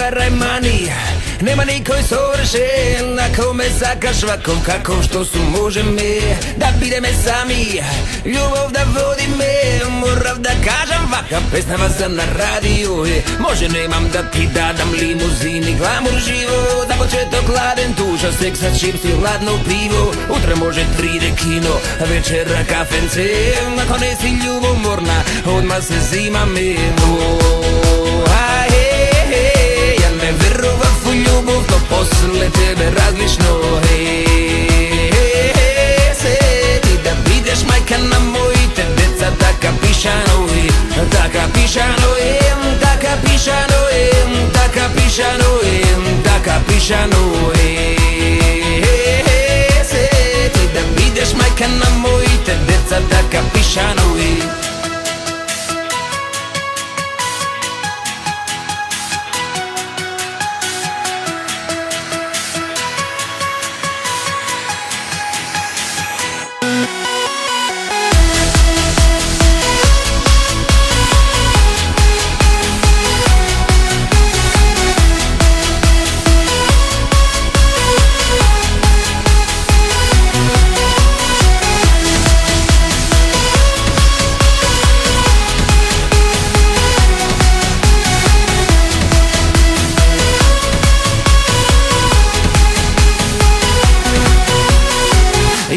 varaj mani, nema niko je savršen. Ako me sakaš vakom kako što su može me, da bide me sami, ljubav da vodi me. Moram da kažem vaka pesna vas na radiju je. Može nemam da ti dadam limuzini, glamur živo, za početok hladen tuša, seksa, čips i hladno pivo. Utre može 3D kino, večera kafence. Ako nesi ljubomorna, odmah se zima mimo. Ja ne verovac u ljubav, to posle tebe različno. Sedi da bideš majka na mojite deca, taka pišanovi, taka pišanovi, taka pišanovi, taka pišanovi, taka pišanovi. Sedi da bideš majka na mojite deca, taka pišanovi.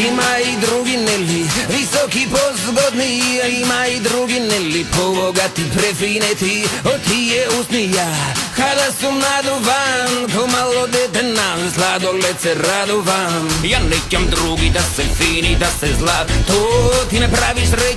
Ima i drugi Neli, visoki pozgodni, ima i drugi Neli, povogati, prefineti, od ti je usnija. Kada su naduvan, ko malo dete nam, sladoled se radovan. Ja nećam drugi da se fini, da se zla, to ti ne pravi sreću.